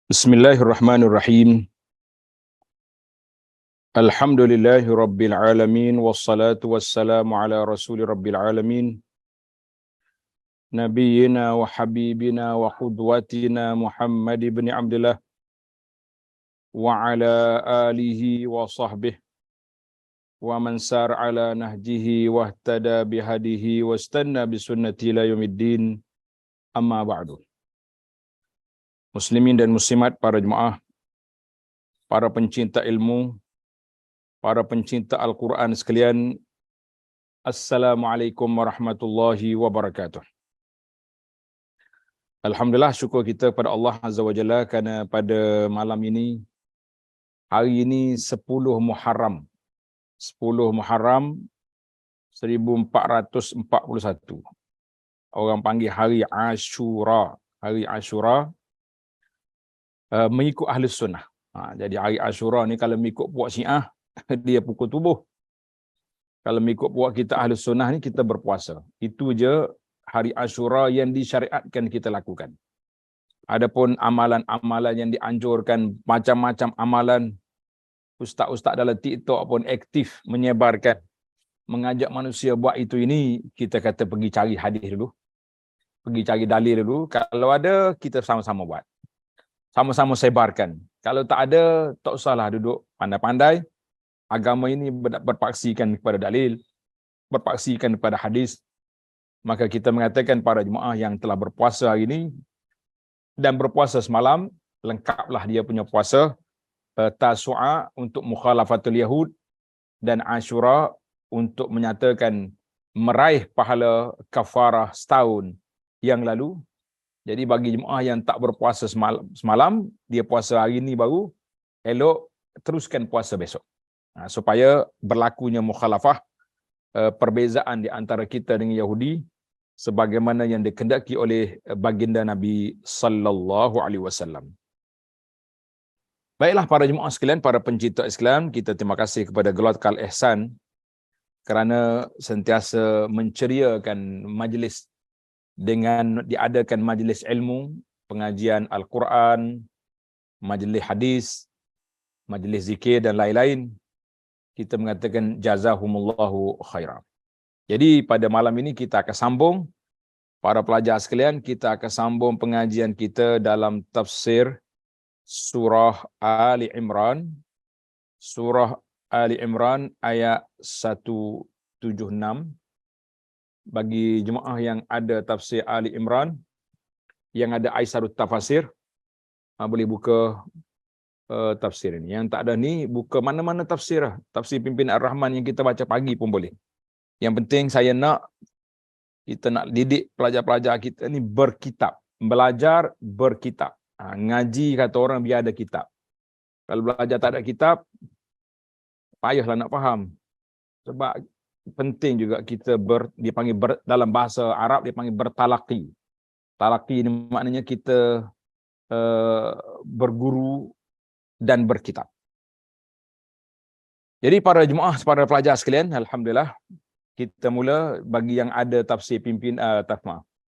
Bismillahirrahmanirrahim. Alhamdulillahi rabbil alamin wassalatu wassalamu ala rasuli rabbil alamin nabiyyina wa habibina wa qudwatina Muhammad ibn Abdullah wa ala alihi wa sahbihi wa man sar ala nahjihi wa ihtada bihadihi wa istanna bisunnati ila yaumiddin, amma ba'du. Muslimin dan muslimat, para jemaah, para pencinta ilmu, para pencinta Al-Quran sekalian, Assalamualaikum warahmatullahi wabarakatuh. Alhamdulillah, syukur kita kepada Allah Azza wa Jalla kerana pada malam ini, hari ini 10 Muharram 1441. Orang panggil hari Ashura. Hari Ashura mengikut Ahli Sunnah. Jadi hari Ashura ni kalau mengikut puak Syiah, dia pukul tubuh. Kalau mengikut puak kita Ahli Sunnah ni, kita berpuasa. Itu je hari Ashura yang disyariatkan kita lakukan. Adapun amalan-amalan yang dianjurkan, macam-macam amalan, ustaz-ustaz dalam TikTok pun aktif menyebarkan, mengajak manusia buat itu ini, kita kata pergi cari hadis dulu. Pergi cari dalil dulu. Kalau ada, kita sama-sama buat. Sama-sama sebarkan. Kalau tak ada, tak usahlah duduk pandai-pandai. Agama ini berpaksikan kepada dalil, berpaksikan kepada hadis. Maka kita mengatakan para jemaah yang telah berpuasa hari ini dan berpuasa semalam, lengkaplah dia punya puasa. Tasu'a untuk mukhalafatul Yahud dan Ashura untuk menyatakan meraih pahala kafarah setahun yang lalu. Jadi bagi jemaah yang tak berpuasa semalam, dia puasa hari ini baru, elok teruskan puasa besok. Supaya berlakunya mukhalafah, perbezaan di antara kita dengan Yahudi, sebagaimana yang dikehendaki oleh baginda Nabi sallallahu alaihi wasallam. Baiklah para jemaah sekalian, para pencinta Islam, kita terima kasih kepada Gelotkal Ihsan kerana sentiasa menceriakan majlis dengan diadakan majlis ilmu, pengajian Al-Quran, majlis hadis, majlis zikir dan lain-lain. Kita mengatakan jazahumullahu khairan. Jadi pada malam ini kita akan sambung, para pelajar sekalian, kita akan sambung pengajian kita dalam tafsir surah Ali Imran. Surah Ali Imran ayat 176. Bagi jemaah yang ada tafsir Ali Imran, yang ada Aisarut Tafasir, boleh buka tafsir ini. Yang tak ada ni, buka mana-mana tafsir lah. Tafsir Pimpinan Ar-Rahman yang kita baca pagi pun boleh. Yang penting kita nak didik pelajar-pelajar kita ni berkitab. Belajar berkitab. Ngaji kata orang biar ada kitab. Kalau belajar tak ada kitab, payahlah nak faham. Sebab penting juga kita dalam bahasa Arab dia panggil bertalaqi. Talaqi ni maknanya kita berguru dan berkitab. Jadi para jemaah, para pelajar sekalian, alhamdulillah kita mula bagi yang ada tafsir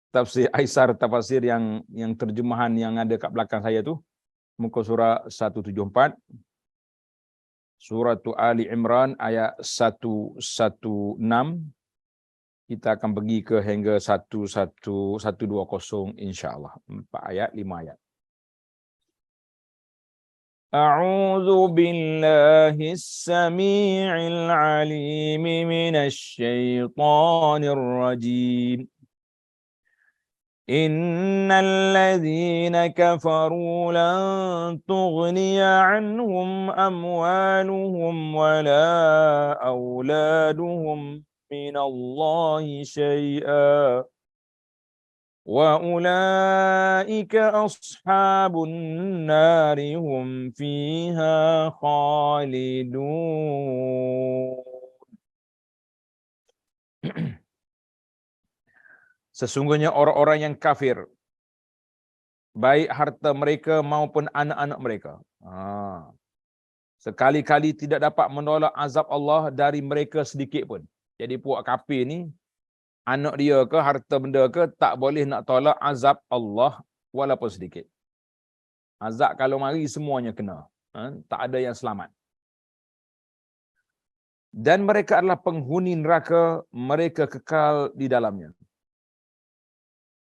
tafsir Aisar Tafasir yang terjemahan yang ada kat belakang saya tu, muka surah 174. Surah Ali Imran ayat 116. Kita akan pergi ke hingga 120 insya-Allah. 4 ayat, 5 ayat. A'udzu billahis samii'il 'aliim minasy syaithaanir rajiim. Innal ladzina kafaru lan tughniya 'anhum amwaluhum wala auladuhum minallahi syai'a wa ulaika ashabun nari hum fiha khalidun. Sesungguhnya orang-orang yang kafir, baik harta mereka maupun anak-anak mereka, sekali-kali tidak dapat menolak azab Allah dari mereka sedikit pun. Jadi puak kafir ni, anak dia ke, harta benda ke, tak boleh nak tolak azab Allah walaupun sedikit. Azab kalau mari semuanya kena. Tak ada yang selamat. Dan mereka adalah penghuni neraka, mereka kekal di dalamnya.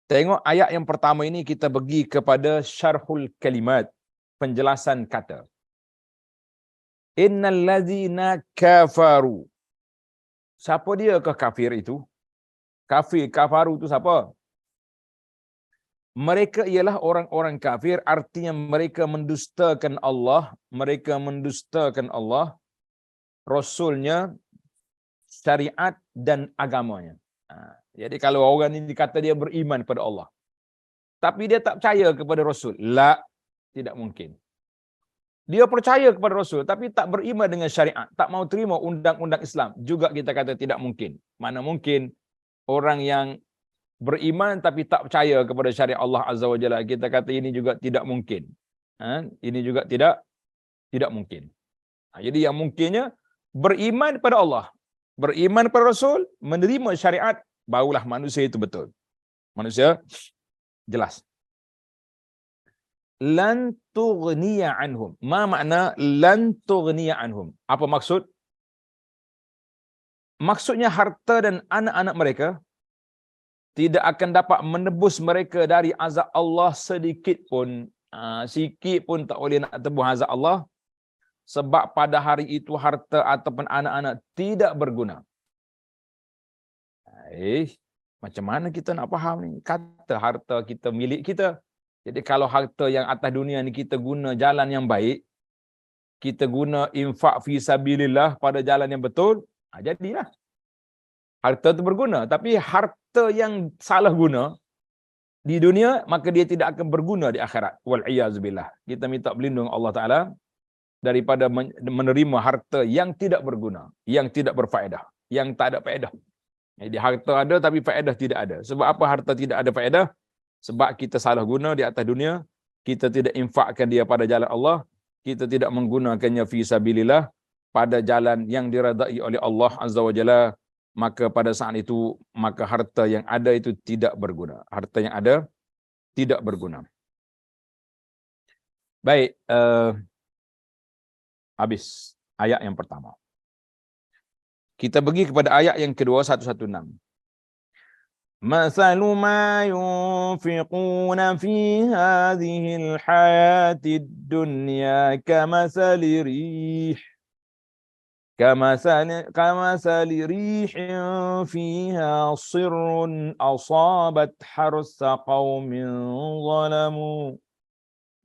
Tengok ayat yang pertama ini kita pergi kepada syarhul kalimat, penjelasan kata. Innal ladzina kafaru. Siapa dia ke kafir itu? Kafaru itu siapa? Mereka ialah orang-orang kafir, artinya mereka mendustakan Allah, mereka mendustakan Allah, Rasulnya, syariat dan agamanya. Jadi kalau orang ini dikata dia beriman kepada Allah, tapi dia tak percaya kepada Rasul, tidak mungkin. Dia percaya kepada Rasul, tapi tak beriman dengan syariat, tak mau terima undang-undang Islam, juga kita kata tidak mungkin. Mana mungkin orang yang beriman tapi tak percaya kepada syariat Allah Azza wa Jalla, kita kata ini juga tidak mungkin. Ini juga tidak mungkin. Jadi yang mungkinnya beriman pada Allah, beriman pada Rasul, menerima syariat, barulah manusia itu betul. Manusia jelas. Lan tughniya anhum. Ma makna lan tughniya anhum? Apa maksud? Maksudnya harta dan anak-anak mereka tidak akan dapat menebus mereka dari azab Allah sedikit pun. Sikit pun tak boleh nak tebus azab Allah. Sebab pada hari itu harta ataupun anak-anak tidak berguna. Macam mana kita nak faham ni? Kata harta kita milik kita. Jadi kalau harta yang atas dunia ni kita guna jalan yang baik, kita guna infak fi sabilillah pada jalan yang betul, jadilah. Harta itu berguna. Tapi harta yang salah guna di dunia, maka dia tidak akan berguna di akhirat. Wal'iyazubillah. Kita minta berlindung Allah Ta'ala daripada menerima harta yang tidak berguna, yang tidak berfaedah, yang tak ada faedah. Jadi harta ada tapi faedah tidak ada. Sebab apa harta tidak ada faedah? Sebab kita salah guna di atas dunia, kita tidak infakkan dia pada jalan Allah, kita tidak menggunakannya fi sabilillah pada jalan yang diredai oleh Allah Azza wa Jalla, maka pada saat itu maka harta yang ada itu tidak berguna. Harta yang ada tidak berguna. Baik, habis ayat yang pertama. Kita pergi kepada ayat yang kedua 116. Masalu ma yunfiquna fi hadhihi al-hayatid dunya kamasali rih كمثل ريح فيها صر أصابت حرث قوم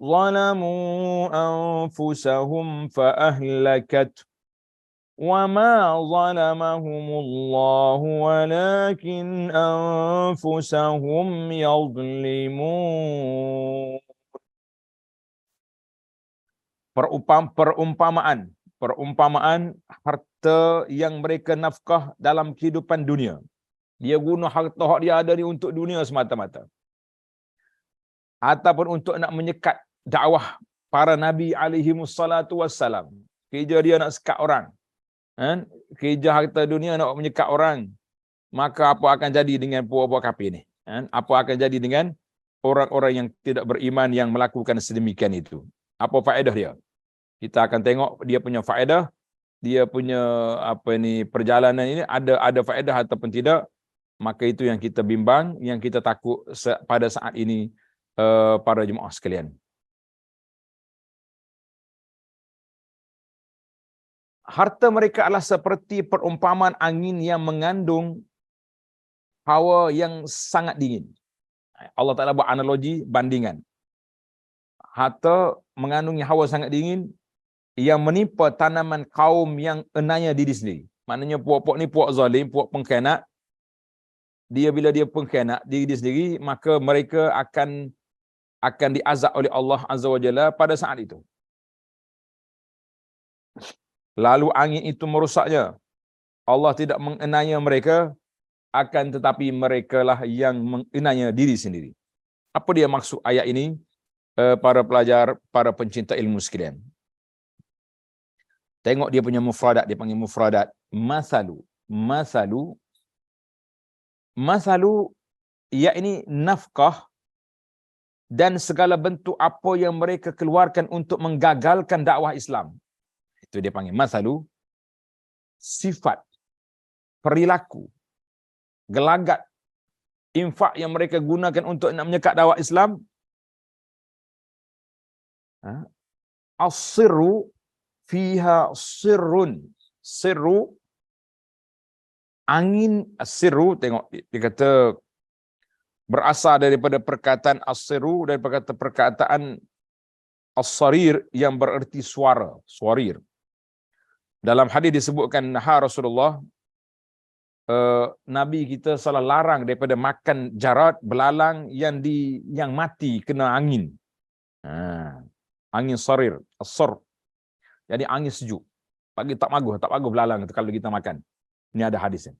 ظلموا أنفسهم فأهلكت وما ظلمهم الله ولكن أنفسهم يظلمون. Perumpamaan harta yang mereka nafkah dalam kehidupan dunia. Dia guna harta yang dia ada ni untuk dunia semata-mata. Ataupun untuk nak menyekat dakwah para nabi alaihi wassalatu wassalam. Kerja dia nak sekat orang. Kerja harta dunia nak menyekat orang. Maka apa akan jadi dengan puak-puak kafir ni? Apa akan jadi dengan orang-orang yang tidak beriman yang melakukan sedemikian itu? Apa faedah dia? Kita akan tengok dia punya faedah, dia punya perjalanan ini ada faedah ataupun tidak. Maka itu yang kita bimbang, yang kita takut pada saat ini, para jemaah sekalian. Harta mereka adalah seperti perumpamaan angin yang mengandung hawa yang sangat dingin. Allah Ta'ala buat analogi, bandingan. Harta mengandung hawa sangat dingin yang menimpa tanaman kaum yang enaya diri sendiri. Maknanya puak-puak ni puak zalim, puak pengkhianat. Bila dia pengkhianat diri dia sendiri, maka mereka akan diazab oleh Allah Azza wa Jalla pada saat itu. Lalu angin itu merusaknya. Allah tidak mengenaya mereka, akan tetapi merekalah yang mengenaya diri sendiri. Apa dia maksud ayat ini? Para pelajar, para pencinta ilmu sekalian. Tengok dia punya mufradat, dia panggil mufradat. Masalu, ia ini nafkah dan segala bentuk apa yang mereka keluarkan untuk menggagalkan dakwah Islam. Itu dia panggil masalu, sifat, perilaku, gelagat, infak yang mereka gunakan untuk nak menyekat dakwah Islam. As-sirru fiha sirrun. Sirru, angin, as-sirru, tengok dia kata berasal daripada perkataan as-sirru, daripada perkataan as-sarir yang bererti suara, suarir. Dalam hadis disebutkan Rasulullah, Nabi kita salah larang daripada makan jarat, belalang yang mati kena angin. Angin sarir, as-sar. Jadi angin sejuk. Pagi tak bagus belalang itu kalau kita makan. Ini ada hadisnya.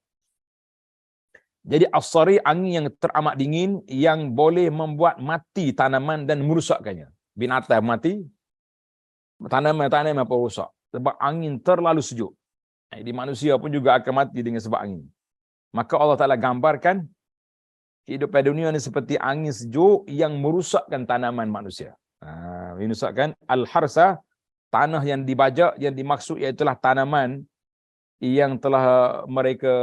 Jadi as-sari, angin yang teramat dingin yang boleh membuat mati tanaman dan merusakkannya. Binatang mati, tanaman apa rusak sebab angin terlalu sejuk. Jadi manusia pun juga akan mati dengan sebab angin. Maka Allah Taala gambarkan kehidupan dunia ini seperti angin sejuk yang merusakkan tanaman manusia. Merusakkan al-harsa, tanah yang dibajak, yang dimaksud iaitulah tanaman yang telah mereka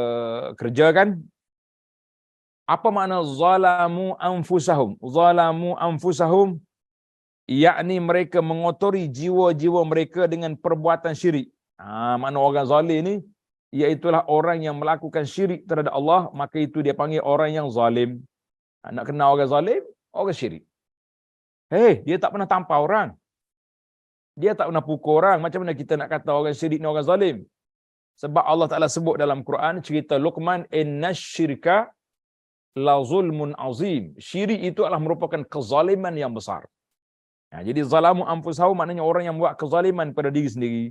kerjakan. Apa makna zalamu anfusahum? Zalamu anfusahum, yakni mereka mengotori jiwa-jiwa mereka dengan perbuatan syirik. Makna orang zalim ni iaitulah orang yang melakukan syirik terhadap Allah, maka itu dia panggil orang yang zalim. Nak kenal orang zalim, orang syirik. Dia tak pernah tampar orang. Dia tak pernah pukul orang. Macam mana kita nak kata orang syirik ni orang zalim? Sebab Allah Ta'ala sebut dalam Quran, cerita Luqman, innasyirka la zulmun azim. Syirik itu adalah merupakan kezaliman yang besar. Jadi zalamu anfusahum maknanya orang yang buat kezaliman pada diri sendiri.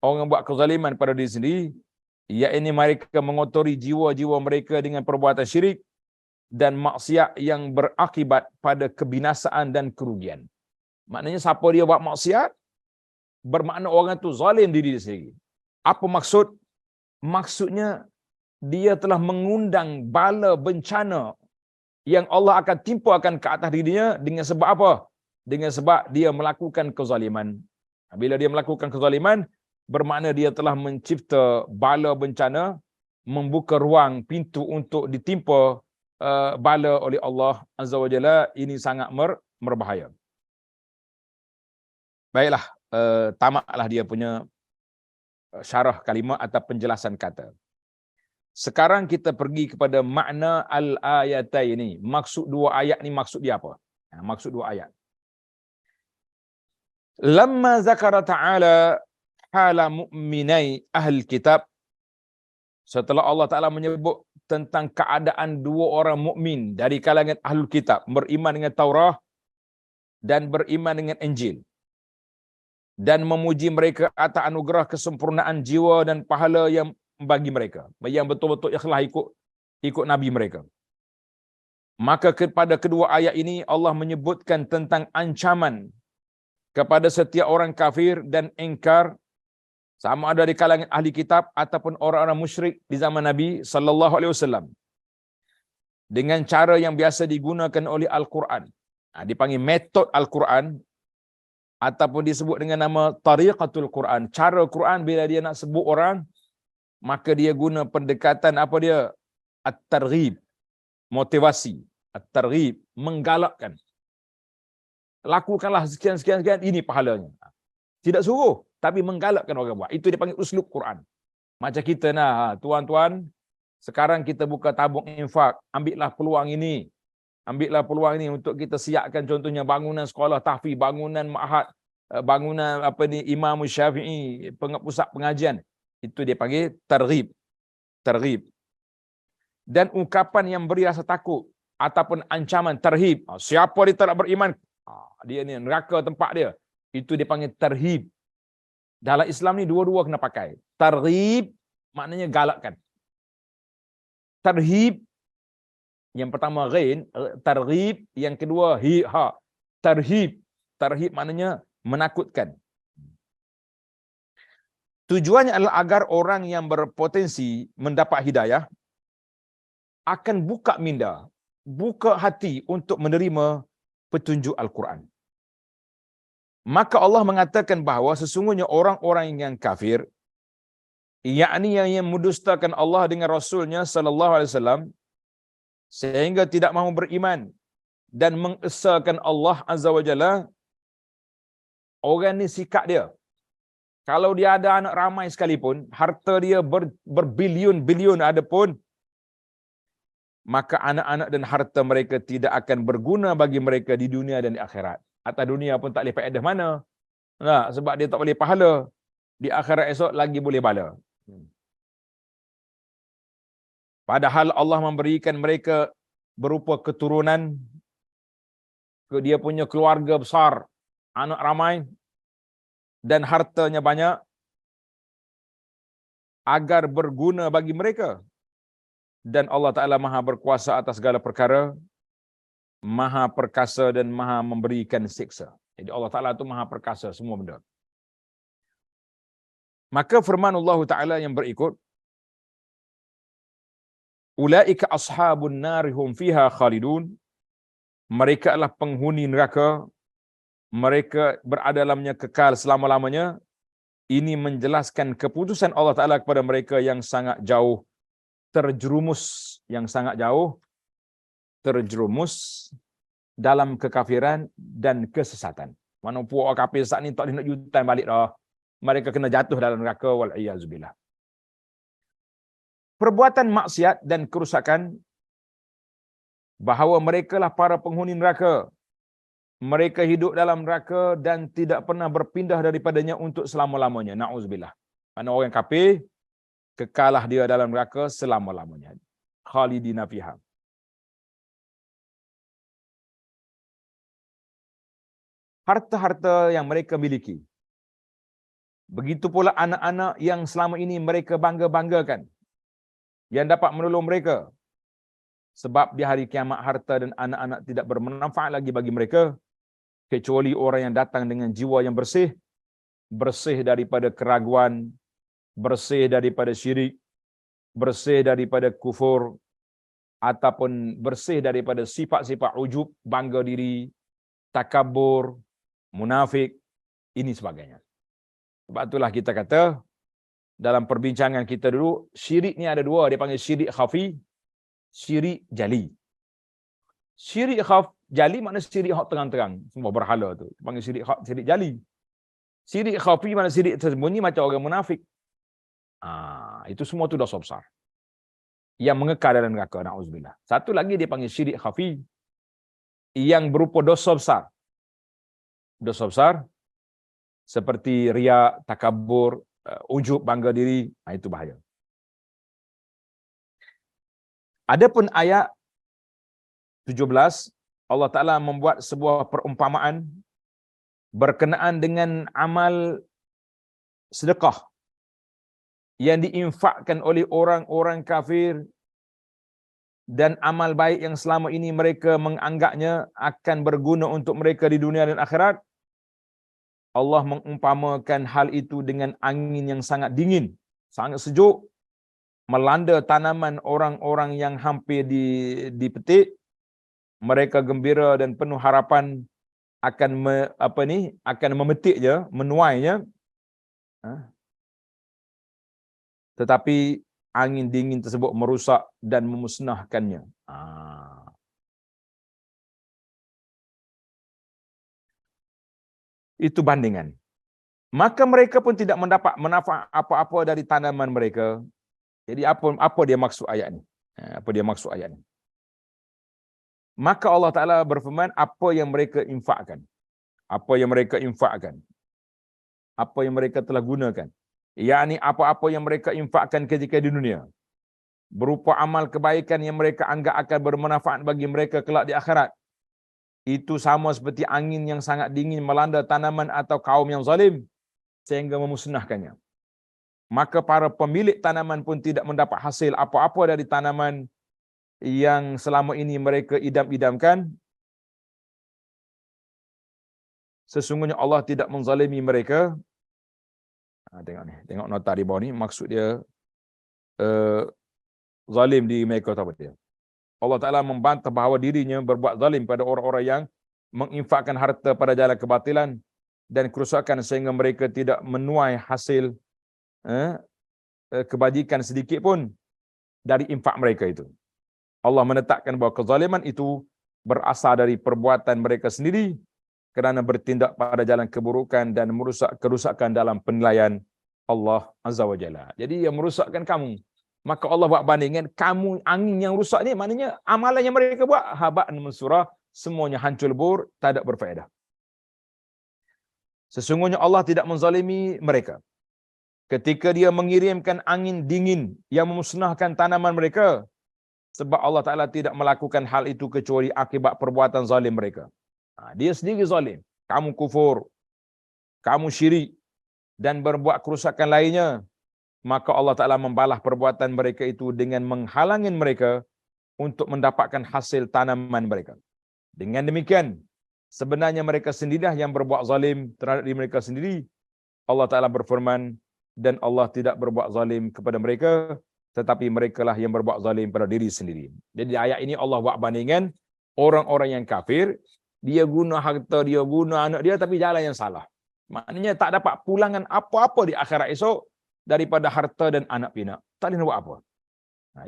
Orang yang buat kezaliman pada diri sendiri, yakni mereka mengotori jiwa-jiwa mereka dengan perbuatan syirik dan maksiat yang berakibat pada kebinasaan dan kerugian. Maknanya siapa dia buat maksiat, bermakna orang itu zalim diri dia sendiri. Apa maksud? Maksudnya dia telah mengundang bala bencana yang Allah akan timpakan ke atas dirinya dengan sebab apa? Dengan sebab dia melakukan kezaliman. Bila dia melakukan kezaliman, bermakna dia telah mencipta bala bencana, membuka ruang pintu untuk ditimpa bala oleh Allah Azza wa Jalla. Ini sangat berbahaya. Baiklah, tamatlah dia punya syarah kalimah atau penjelasan kata. Sekarang kita pergi kepada makna al-ayatai ini. Maksud dua ayat ni maksud dia apa? Maksud dua ayat. Lamma zakara ta'ala hala mu'minai ahli kitab. Setelah Allah Ta'ala menyebut tentang keadaan dua orang mukmin dari kalangan ahlul kitab, beriman dengan Taurah dan beriman dengan Injil, dan memuji mereka atas anugerah kesempurnaan jiwa dan pahala yang bagi mereka, yang betul-betul ikhlas ikut Nabi mereka. Maka kepada kedua ayat ini Allah menyebutkan tentang ancaman kepada setiap orang kafir dan ingkar, sama ada di kalangan ahli kitab ataupun orang-orang musyrik di zaman Nabi sallallahu alaihi wasallam, dengan cara yang biasa digunakan oleh Al-Quran. Dipanggil metod Al-Quran ataupun disebut dengan nama tariqatul Quran. Cara Quran bila dia nak sebut orang, maka dia guna pendekatan apa dia? At-targhib, motivasi. At-targhib, menggalakkan. Lakukanlah sekian, ini pahalanya. Tidak suruh, tapi menggalakkan orang buat. Itu dipanggil uslub Quran. Macam kita tuan-tuan, sekarang kita buka tabung infak, ambillah peluang ini. Ambillah peluang ini untuk kita siapkan contohnya bangunan sekolah tahfiz, bangunan ma'had, bangunan Imam Syafi'i, pusat pengajian. Itu dia panggil targhib. Targhib. Dan ungkapan yang beri rasa takut ataupun ancaman, tarhib. Siapa dia tak nak beriman, dia ni neraka tempat dia. Itu dia panggil tarhib. Dalam Islam ni dua-dua kena pakai. Targhib maknanya galakkan. Tarhib yang pertama ghain, targhib, yang kedua ha. Tarhib. Tarhib maknanya menakutkan. Tujuannya adalah agar orang yang berpotensi mendapat hidayah akan buka minda, buka hati untuk menerima petunjuk Al-Quran. Maka Allah mengatakan bahawa sesungguhnya orang-orang yang kafir, yakni yang mendustakan Allah dengan Rasulnya sallallahu alaihi wasallam, sehingga tidak mahu beriman dan mengesahkan Allah Azza wa Jalla, orang ni sikap dia, kalau dia ada anak ramai sekalipun, harta dia berbilion-bilion ada pun, maka anak-anak dan harta mereka tidak akan berguna bagi mereka di dunia dan di akhirat. Atas dunia pun tak boleh faedah mana. Nah, sebab dia tak boleh pahala. Di akhirat esok lagi boleh bala. Padahal Allah memberikan mereka berupa keturunan, dia punya keluarga besar, anak ramai, dan hartanya banyak, agar berguna bagi mereka. Dan Allah Ta'ala maha berkuasa atas segala perkara, maha perkasa dan maha memberikan siksa. Jadi Allah Ta'ala itu maha perkasa semua benda. Maka firman Allah Ta'ala yang berikut, Ulaika ashabun nari hum fiha khalidun. Mereka adalah penghuni neraka, mereka berada dalamnya kekal selama-lamanya. Ini menjelaskan keputusan Allah Ta'ala kepada mereka yang sangat jauh terjerumus, yang sangat jauh terjerumus dalam kekafiran dan kesesatan. Mana puak kafir saat ni tak nak jutan balik dah. Mereka kena jatuh dalam neraka, wal-iyazubillah. Perbuatan maksiat dan kerusakan, bahawa mereka lah para penghuni neraka. Mereka hidup dalam neraka dan tidak pernah berpindah daripadanya untuk selama-lamanya. Na'udzubillah. Mana orang kafir, kekalah dia dalam neraka selama-lamanya. Khalidina fiha. Harta-harta yang mereka miliki, begitu pula anak-anak yang selama ini mereka bangga-banggakan, yang dapat menolong mereka. Sebab di hari kiamat harta dan anak-anak tidak bermanfaat lagi bagi mereka, kecuali orang yang datang dengan jiwa yang bersih, bersih daripada keraguan, bersih daripada syirik, bersih daripada kufur, ataupun bersih daripada sifat-sifat ujub, bangga diri, takabur, munafik, ini sebagainya. Sebab itulah kita kata, dalam perbincangan kita dulu, syirik ni ada dua, dia panggil syirik khafi, syirik jali. Syirik jali makna syirik hak terang-terang, semua berhala tu. Dia panggil syirik jali. Syirik khafi makna syirik tersembunyi macam orang munafik. Itu semua tu dosa besar yang mengekal dalam neraka, na'udzubillah. Satu lagi dia panggil syirik khafi, yang berupa dosa besar. Dosa besar seperti riak, takabur, ujub, bangga diri, itu bahaya. Adapun ayat 17, Allah Ta'ala membuat sebuah perumpamaan berkenaan dengan amal sedekah yang diinfakkan oleh orang-orang kafir, dan amal baik yang selama ini mereka menganggapnya akan berguna untuk mereka di dunia dan akhirat. Allah mengumpamakan hal itu dengan angin yang sangat dingin, sangat sejuk, melanda tanaman orang-orang yang hampir dipetik. Mereka gembira dan penuh harapan akan akan memetiknya, menuainya. Tetapi angin dingin tersebut merusak dan memusnahkannya. Itu bandingan. Maka mereka pun tidak mendapat manfaat apa-apa dari tanaman mereka. Jadi apa dia maksud ayat ni? Apa dia maksud ayat ni? Maka Allah Ta'ala berfirman, apa yang mereka infakkan. Apa yang mereka infakkan. Apa yang mereka telah gunakan. Yakni apa-apa yang mereka infakkan ketika di dunia, berupa amal kebaikan yang mereka anggap akan bermanfaat bagi mereka kelak di akhirat, itu sama seperti angin yang sangat dingin melanda tanaman atau kaum yang zalim sehingga memusnahkannya. Maka para pemilik tanaman pun tidak mendapat hasil apa-apa dari tanaman yang selama ini mereka idam-idamkan. Sesungguhnya Allah tidak menzalimi mereka. Tengok ni, tengok nota di bawah ni, maksud dia zalim di mereka, apa dia? Allah Ta'ala membantah bahawa dirinya berbuat zalim pada orang-orang yang menginfakkan harta pada jalan kebatilan dan kerusakan sehingga mereka tidak menuai hasil kebajikan sedikit pun dari infak mereka itu. Allah menetapkan bahawa kezaliman itu berasal dari perbuatan mereka sendiri kerana bertindak pada jalan keburukan dan merusak kerusakan dalam penilaian Allah Azza wa Jalla. Jadi yang merusakkan kamu, maka Allah buat bandingan, kamu angin yang rusak ni maknanya amalan yang mereka buat haba'an mansura, semuanya hancur lebur, tak ada berfaedah. Sesungguhnya Allah tidak menzalimi mereka ketika dia mengirimkan angin dingin yang memusnahkan tanaman mereka, sebab Allah Ta'ala tidak melakukan hal itu kecuali akibat perbuatan zalim mereka. Dia sendiri zalim. Kamu kufur, kamu syirik dan berbuat kerusakan lainnya, maka Allah Ta'ala membalas perbuatan mereka itu dengan menghalangi mereka untuk mendapatkan hasil tanaman mereka. Dengan demikian, sebenarnya mereka sendirilah yang berbuat zalim terhadap diri mereka sendiri. Allah Ta'ala berfirman, dan Allah tidak berbuat zalim kepada mereka, tetapi merekalah yang berbuat zalim pada diri sendiri. Jadi ayat ini Allah buat bandingan orang-orang yang kafir, dia guna harta, dia guna anak dia, tapi jalan yang salah. Maknanya tak dapat pulangan apa-apa di akhirat esok daripada harta dan anak pinak. Tak boleh buat apa.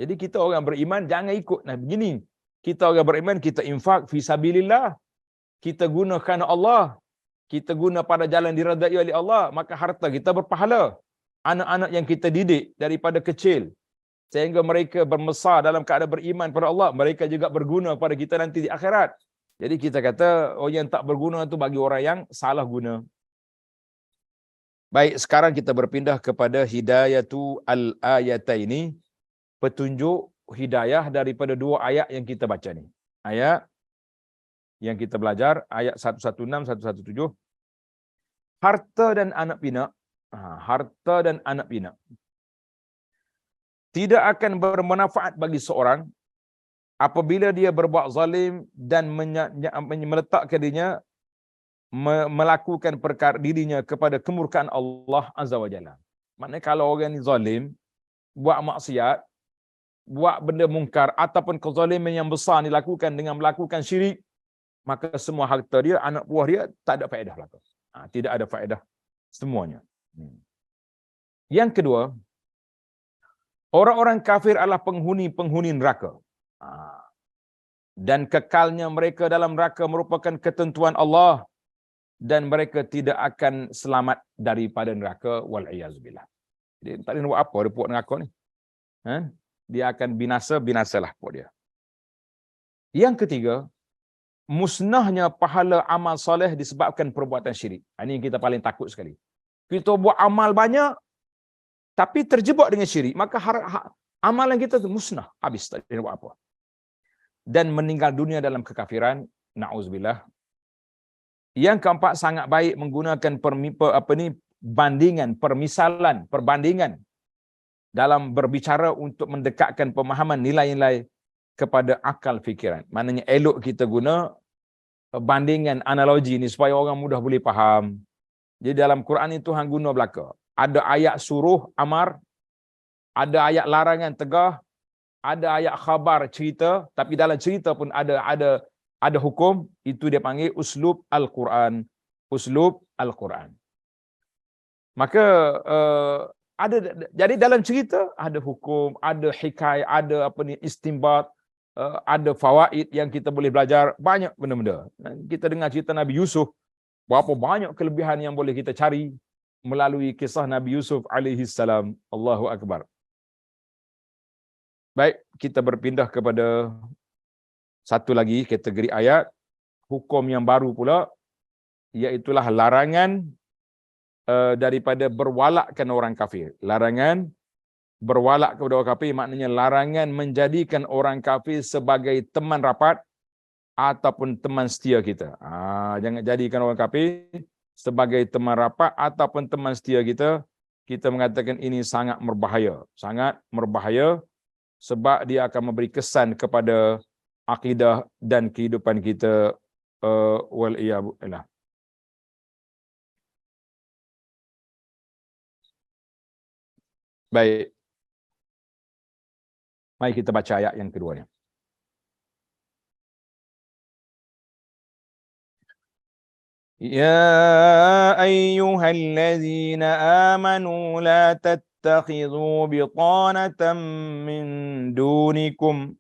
Jadi kita orang beriman jangan ikut. Begini, kita orang beriman, kita infak fi sabilillah, kita gunakan Allah, kita guna pada jalan diredai oleh Allah, maka harta kita berpahala. Anak-anak yang kita didik daripada kecil sehingga mereka berbesar dalam keadaan beriman pada Allah, mereka juga berguna pada kita nanti di akhirat. Jadi kita kata orang yang tak berguna itu bagi orang yang salah guna. Baik, sekarang kita berpindah kepada hidayatu al-ayataini, petunjuk hidayah daripada dua ayat yang kita baca ni. Ayat yang kita belajar, ayat 116, 117. Harta dan anak pinak, harta dan anak pinak tidak akan bermanfaat bagi seorang apabila dia berbuat zalim dan meletakkan dirinya, melakukan perkara dirinya kepada kemurkaan Allah Azza wa Jalla. Maknanya kalau orang ni zalim, buat maksiat, buat benda mungkar ataupun kezaliman yang besar dilakukan dengan melakukan syirik, maka semua harta dia, anak buah dia tak ada faedah belaka. Tidak ada faedah semuanya. Yang kedua, orang-orang kafir adalah penghuni-penghuni neraka. Dan kekalnya mereka dalam neraka merupakan ketentuan Allah, dan mereka tidak akan selamat daripada neraka, wal-iyazubillah. Dia tak boleh buat apa dia puak neraka ni. Dia akan binasalah puak dia. Yang ketiga, musnahnya pahala amal soleh disebabkan perbuatan syirik. Ini yang kita paling takut sekali. Kita buat amal banyak tapi terjebak dengan syirik, maka amalan kita itu musnah, habis, tak boleh buat apa. Dan meninggal dunia dalam kekafiran, na'udzubillah. Yang keempat, sangat baik menggunakan perbandingan dalam berbicara untuk mendekatkan pemahaman nilai-nilai kepada akal fikiran. Maknanya elok kita guna bandingan, analogi ni supaya orang mudah boleh faham. Jadi dalam Quran itu Tuhan guna belaka. Ada ayat suruh amar, ada ayat larangan tegah, ada ayat khabar cerita, tapi dalam cerita pun ada hukum. Itu dia panggil uslub Al-Quran. Uslub Al-Quran. Maka jadi dalam cerita ada hukum, ada hikayat, ada istinbat, ada fawaid yang kita boleh belajar, banyak benda-benda. Kita dengar cerita Nabi Yusuf, berapa banyak kelebihan yang boleh kita cari melalui kisah Nabi Yusuf alaihi salam. Allahu akbar. Baik, kita berpindah kepada satu lagi kategori ayat, hukum yang baru pula, iaitulah larangan daripada berwalakkan orang kafir. Larangan berwalak kepada orang kafir maknanya larangan menjadikan orang kafir sebagai teman rapat ataupun teman setia kita. Jangan jadikan orang kafir sebagai teman rapat ataupun teman setia kita. Kita mengatakan ini sangat berbahaya. Sangat berbahaya sebab dia akan memberi kesan kepada akidah dan kehidupan kita. Wal-iyadzubillah. Baik. Mari kita baca ayat yang keduanya. Ya ayyuhallazina amanu la tattakhidhu bitanatan min dunikum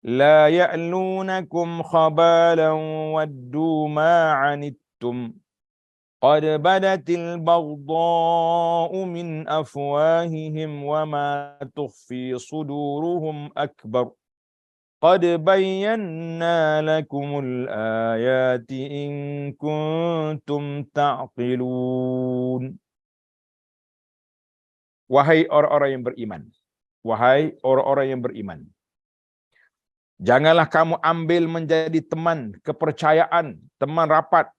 la ya'lunakum khabalan waddu ma 'anittum qad badatil baghdha'u min afwahihim wa ma tukhfi suduruhum akbar qad bayyana lakumul ayati in kuntum ta'qilun. Wahai orang-orang yang beriman, wahai orang-orang yang beriman, janganlah kamu ambil menjadi teman kepercayaan, teman rapat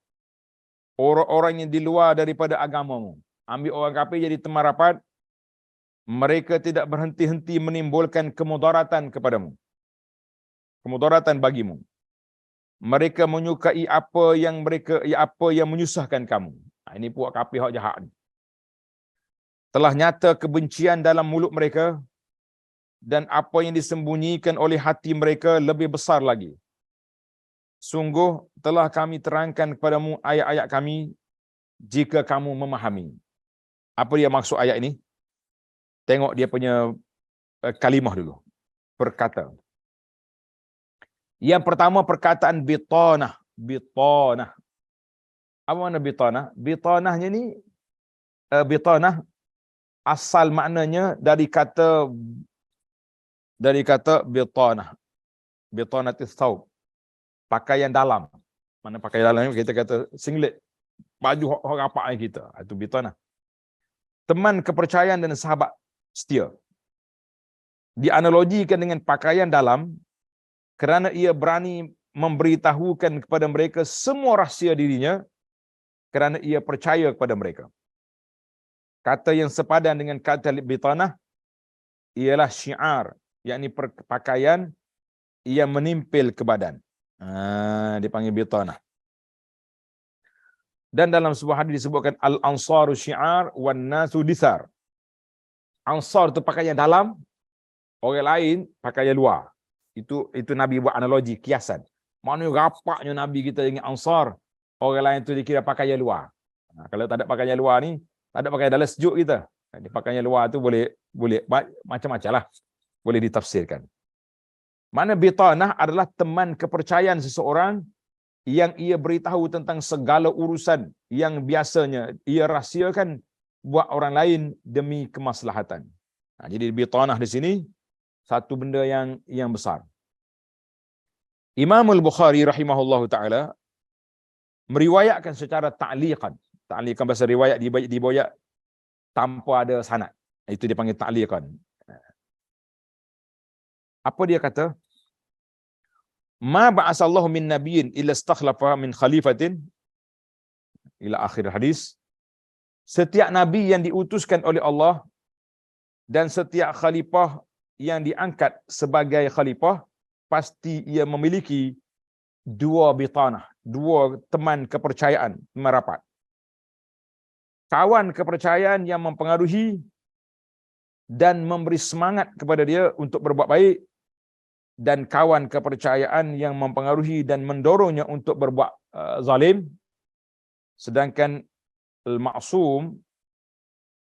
orang-orang yang di luar daripada agamamu. Ambil orang kafir jadi teman rapat, mereka tidak berhenti-henti menimbulkan kemudaratan kepadamu, kemudaratan bagimu. Mereka menyukai apa yang menyusahkan kamu. Ini puak kafir hak jahat ni. Telah nyata kebencian dalam mulut mereka dan apa yang disembunyikan oleh hati mereka lebih besar lagi. Sungguh telah kami terangkan kepadamu ayat-ayat kami jika kamu memahami. Apa dia maksud ayat ini? Tengok dia punya kalimah dulu. Perkata. Yang pertama perkataan bitanah. Bitanah. Apa makna bitanah? Bitanahnya ni, bitanah asal maknanya dari kata bitanah. Bitanatis thawb. Pakaian dalam. Mana pakaian dalam kita kata singlet. Baju orang rapak kita. Itu bitanah. Teman kepercayaan dan sahabat setia. Dianalogikan dengan pakaian dalam kerana ia berani memberitahukan kepada mereka semua rahsia dirinya kerana ia percaya kepada mereka. Kata yang sepadan dengan kata bitanah ialah syiar, yakni pakaian yang menimpil ke badan. Dipanggil bitanah. Dan dalam sebuah hadis disebutkan al-ansaru syiar wan nasu disar. Ansar itu pakaian dalam, orang lain pakaian luar. Itu Nabi buat analogi, kiasan. Mana rapaknya Nabi kita dengan ansar, orang lain tu dikira pakaian luar. Kalau tak ada pakaian luar ni, tak ada pakaian dalam sejuk kita. Di pakaian luar tu boleh macam-macam lah. Boleh ditafsirkan. Mana bitanah adalah teman kepercayaan seseorang yang ia beritahu tentang segala urusan yang biasanya ia rahsiakan buat orang lain demi kemaslahatan. Jadi bitanah di sini satu benda yang besar. Imam Al-Bukhari rahimahullahu taala meriwayatkan secara ta'liqan. Ta'liqan bahasa riwayat diboyak tanpa ada sanad. Itu dipanggil ta'liqan. Apa dia kata? Ma ba'asallahu min nabiyyin illa istakhlafa min khalifatin ila akhir hadis. Setiap nabi yang diutuskan oleh Allah dan setiap khalifah yang diangkat sebagai khalifah pasti ia memiliki dua bitanah, dua teman kepercayaan merapat. Kawan kepercayaan yang mempengaruhi dan memberi semangat kepada dia untuk berbuat baik, dan kawan kepercayaan yang mempengaruhi dan mendorongnya untuk berbuat zalim. Sedangkan al-ma'sum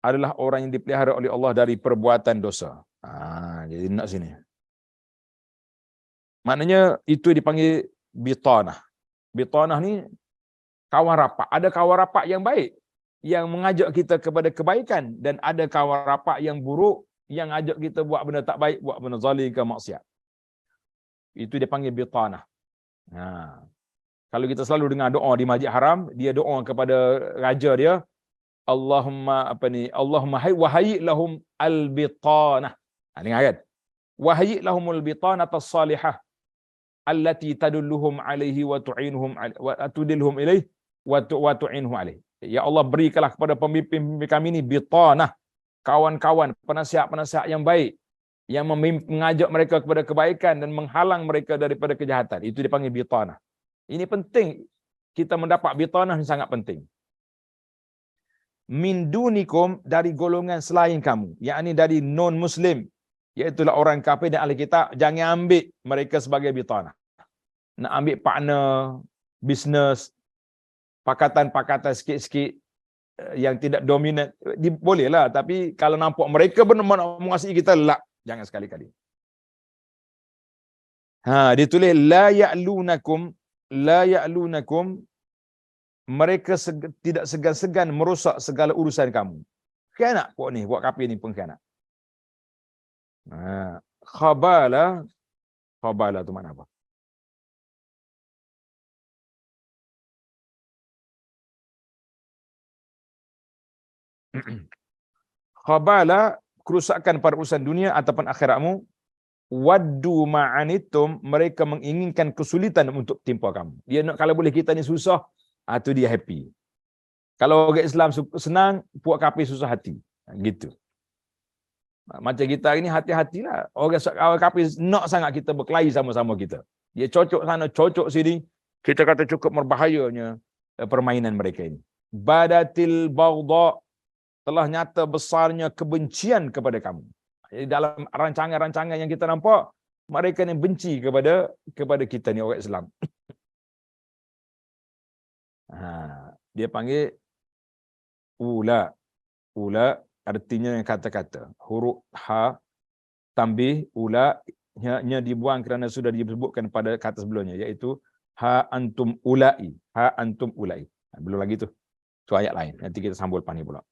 adalah orang yang dipelihara oleh Allah dari perbuatan dosa. Jadi nak sini. Maknanya itu dipanggil bitanah. Bitanah ni kawan rapat. Ada kawan rapat yang baik yang mengajak kita kepada kebaikan, dan ada kawan rapat yang buruk yang ajak kita buat benda tak baik, buat benda zalim ke maksiat. Itu dia panggil bitanah. Kalau kita selalu dengar doa di Masjid Haram, dia doa kepada raja dia, Allahumma wahyi lahum al-bitanah. Dengar kan? Wahyi lahumul bitanata as-salihah allati tadulluhum alaihi wa tu'inuhum wa tudilhum ilaihi wa tu'inhum alaihi. Ya Allah, berikanlah kepada pemimpin kami ini bitanah, kawan-kawan, penasihat-penasihat yang baik, yang mengajak mereka kepada kebaikan dan menghalang mereka daripada kejahatan. Itu dipanggil bitanah. Ini penting, kita mendapat bitanah ini sangat penting. Min dunikum, dari golongan selain kamu, yakni dari non-muslim, iaitu orang kafir dan ahli kitab. Jangan ambil mereka sebagai bitanah. Nak ambil partner bisnes, pakatan-pakatan sikit-sikit yang tidak dominan, bolehlah, tapi kalau nampak mereka benar-benar mengasihi kita, jangan sekali-kali. Dia tulis la ya'lunakum, mereka tidak segan-segan merosak segala urusan kamu. Khianat buat kafir ni pengkhianat. Khabala tu makna apa? Khabala, kerusakan pada urusan dunia ataupun akhiratmu. Waddu ma'anitum, mereka menginginkan kesulitan untuk timpa kamu. Dia nak kalau boleh kita ni susah, tu dia happy. Kalau orang Islam senang, puak kafir susah hati. Gitu. Macam kita hari ni hati-hatilah. Orang kafir nak sangat kita berkelahi sama-sama kita. Dia cocok sana, cocok sini. Kita kata cukup berbahayanya permainan mereka ini. Badatil baghdha, telah nyata besarnya kebencian kepada kamu. Dalam rancangan-rancangan yang kita nampak, mereka ni benci kepada kita ni orang Islam. Dia panggil ula artinya yang kata-kata. Huruf ha tambih ula nya dibuang kerana sudah disebutkan pada kata sebelumnya, iaitu ha antum ulai. Belum lagi tu. Tu ayat lain. Nanti kita sambung lepas ni pula.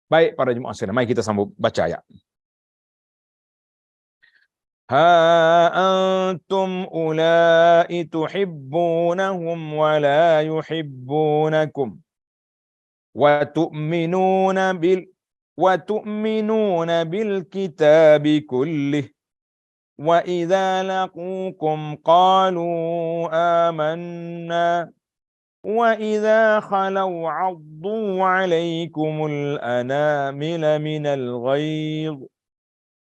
Baik para jemaah sekalian, mari kita sambung baca ayat. Ha antum ulai tuhibbunahum wa la yuhibbunakum wa tu'minuna bil kitabi kullih wa idza laqukum qalu amanna wa idza khalau 'addu 'alaykumul anamila minal ghayz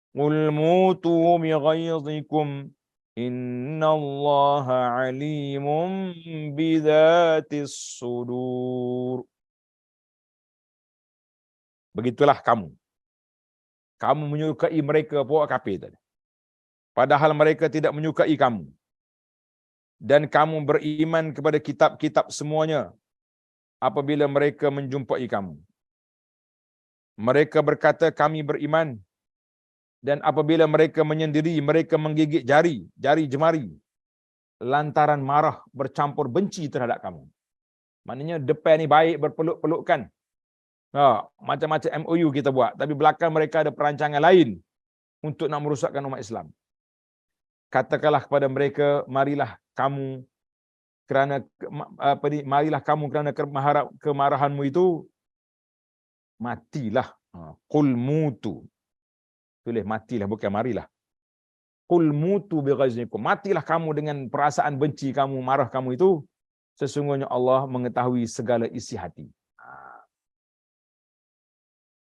qul mutu bighayzikum innallaha 'alimun bidzatis sudur. Begitulah kamu menyukai mereka puak kafir tadi, padahal mereka tidak menyukai kamu, dan kamu beriman kepada kitab-kitab semuanya apabila mereka menjumpai kamu. Mereka berkata kami beriman, dan apabila mereka menyendiri, mereka menggigit jari jemari lantaran marah bercampur benci terhadap kamu. Maknanya depan ni baik berpeluk-pelukkan. Macam-macam MOU kita buat, tapi belakang mereka ada perancangan lain untuk nak merosakkan umat Islam. Katakanlah kepada mereka, marilah kamu kerana kemarahanmu itu matilah. Qul mutu. Tulis matilah, bukan marilah. Qul mutu bighaizikum. Matilah kamu dengan perasaan benci kamu, marah kamu itu. Sesungguhnya Allah mengetahui segala isi hati.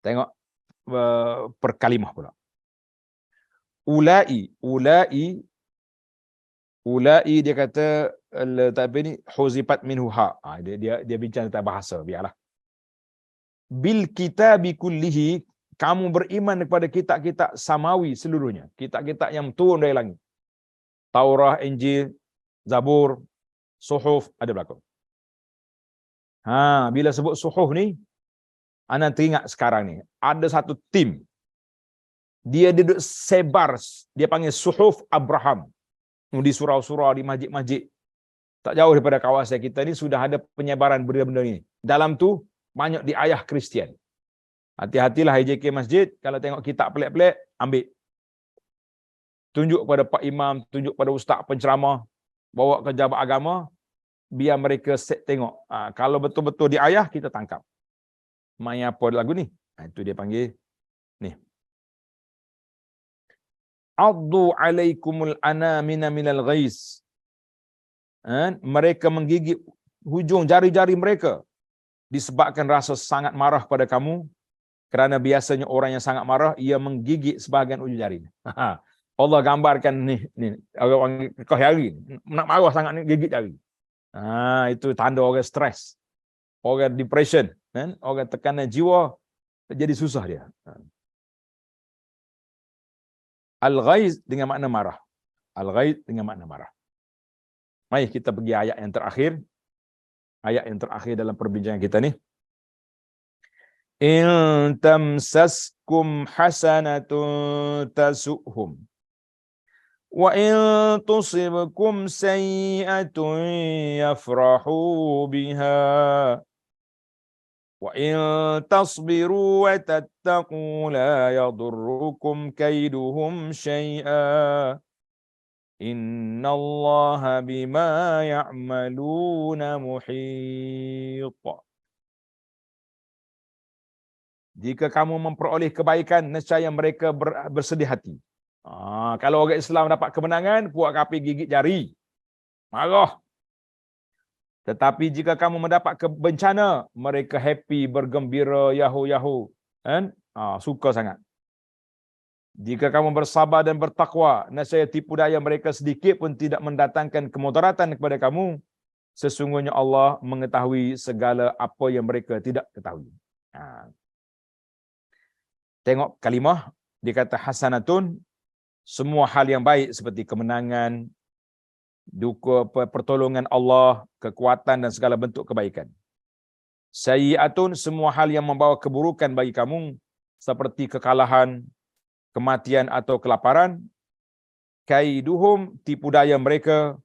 Tengok perkalimah pula. Ulai dia kata tapi ni huzifat minhu ha. Dia bincang tentang bahasa, biarlah. Bil kitabi kullihi, kamu beriman kepada kitab-kitab samawi seluruhnya, kitab-kitab yang turun dari langit. Taurah, Injil, Zabur, Suhuf ada belakang. Bila sebut suhuf ni, anda teringat sekarang ni, ada satu tim. Dia duduk sebar, dia panggil Suhuf Abraham. Di surau-surau, di masjid-masjid. Tak jauh daripada kawasan kita ni sudah ada penyebaran benda-benda ni. Dalam tu, banyak diayah Kristian. Hati-hatilah IJK masjid, kalau tengok kitab pelik-pelik, ambil. Tunjuk pada Pak Imam, tunjuk pada Ustaz penceramah, bawa ke jabat agama, biar mereka tengok. Kalau betul-betul diayah, kita tangkap. Main apa lagu ni? Itu dia panggil ni. Addu alaikumul anamina minal ghaiz. Mereka menggigit hujung jari-jari mereka disebabkan rasa sangat marah pada kamu, kerana biasanya orang yang sangat marah ia menggigit sebahagian ujung jarinya. Allah gambarkan ni orang kau jari nak marah sangat ni gigit jari. Itu tanda orang stres, orang depression, kan? Orang tekanan jiwa, jadi susah dia. Al-ghaiz dengan makna marah. Al-ghaiz dengan makna marah. Mari kita pergi ayat yang terakhir. ayat yang terakhir dalam perbincangan kita ni. In tamsaskum hasanatun tasu'hum wa in tusibkum sayyi'atun yafrahu biha wa in tasbiru wa tattaqu la yadurrukum kaiduhum syai'a innallaha bima ya'maluna muhit. Jika kamu memperoleh kebaikan, nescaya mereka bersedih hati. Kalau orang Islam dapat kemenangan, puak kafir gigit jari. Marah. Tetapi jika kamu mendapat bencana, mereka happy, bergembira, yahu-yahu. Kan? Suka sangat. Jika kamu bersabar dan bertakwa, nescaya tipu daya mereka sedikit pun tidak mendatangkan kemudaratan kepada kamu. Sesungguhnya Allah mengetahui segala apa yang mereka tidak ketahui. Tengok kalimah, dia kata hasanatun, semua hal yang baik seperti kemenangan, duka, pertolongan Allah, kekuatan dan segala bentuk kebaikan. Sayyi'atun, semua hal yang membawa keburukan bagi kamu, seperti kekalahan, kematian atau kelaparan. Kaiduhum, tipu daya mereka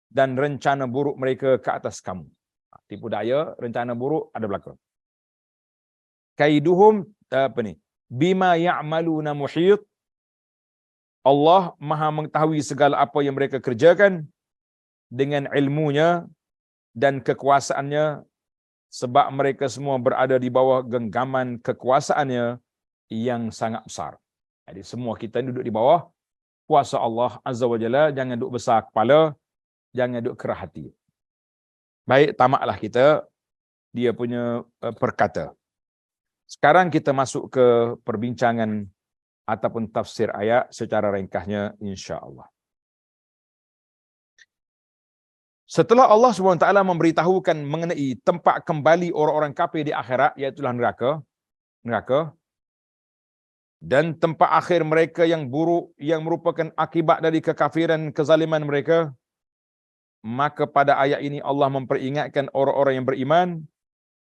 dan rencana buruk mereka ke atas kamu. Tipu daya, rencana buruk ada belaka. Kaiduhum, apa ni? Bima ya'maluna muhit. Allah Maha mengetahui segala apa yang mereka kerjakan dengan ilmunya dan kekuasaannya, sebab mereka semua berada di bawah genggaman kekuasaannya yang sangat besar. Jadi semua kita duduk di bawah kuasa Allah Azza wa Jalla. Jangan duduk besar kepala, jangan duduk kerah hati. Baik, tamatlah kita dia punya perkata. Sekarang kita masuk ke perbincangan ataupun tafsir ayat secara ringkasnya insya-Allah. Setelah Allah SWT memberitahukan mengenai tempat kembali orang-orang kafir di akhirat, iaitu neraka, dan tempat akhir mereka yang buruk yang merupakan akibat dari kekafiran kezaliman mereka, maka pada ayat ini Allah memperingatkan orang-orang yang beriman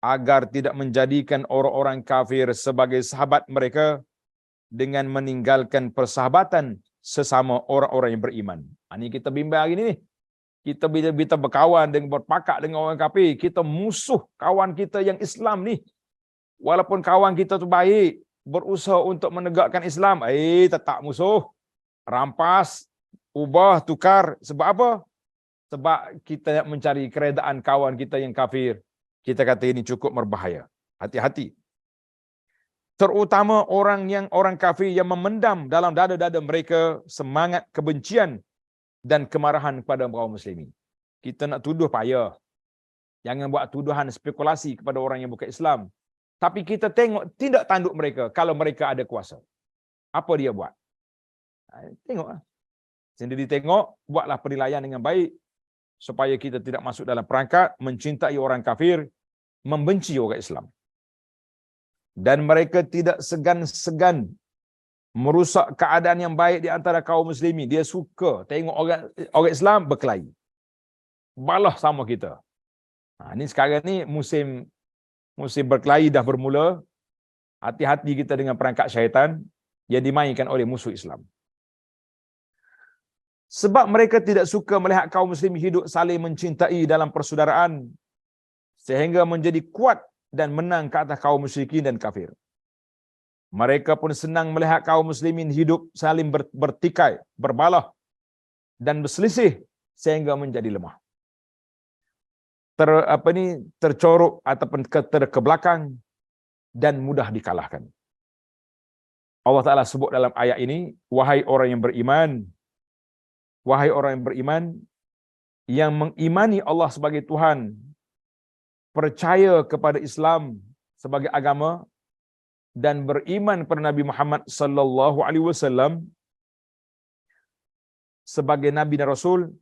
agar tidak menjadikan orang-orang kafir sebagai sahabat mereka dengan meninggalkan persahabatan sesama orang-orang yang beriman. Ini kita bimbang hari ini. Kita bila kita berkawan dengan berpakat dengan orang kafir, kita musuh kawan kita yang Islam ni. Walaupun kawan kita tu baik, berusaha untuk menegakkan Islam, tetap musuh. Rampas, ubah, tukar. Sebab apa? Sebab kita nak mencari keredaan kawan kita yang kafir. Kita kata ini cukup berbahaya. Hati-hati. Terutama orang kafir yang memendam dalam dada-dada mereka semangat kebencian dan kemarahan kepada kaum muslimin. Kita nak tuduh payah. Jangan buat tuduhan spekulasi kepada orang yang bukan Islam. Tapi kita tengok tindak tanduk mereka kalau mereka ada kuasa. Apa dia buat? Tengoklah. Sendiri tengok, buatlah penilaian dengan baik supaya kita tidak masuk dalam perangkat mencintai orang kafir, membenci orang Islam. Dan mereka tidak segan-segan merusak keadaan yang baik di antara kaum muslimin. Dia suka tengok orang Islam berkelahi. Balah sama kita. Ini sekarang ni musim berkelahi dah bermula. Hati-hati kita dengan perangkat syaitan yang dimainkan oleh musuh Islam. Sebab mereka tidak suka melihat kaum muslimin hidup saling mencintai dalam persaudaraan sehingga menjadi kuat dan menang ke atas kaum musyrikin dan kafir. Mereka pun senang melihat kaum muslimin hidup saling bertikai, berbalah dan berselisih sehingga menjadi lemah. Tercorok ataupun ke belakang dan mudah dikalahkan. Allah Ta'ala sebut dalam ayat ini, wahai orang yang beriman, yang mengimani Allah sebagai Tuhan, percaya kepada Islam sebagai agama dan beriman kepada Nabi Muhammad sallallahu alaihi wasallam sebagai nabi dan rasul,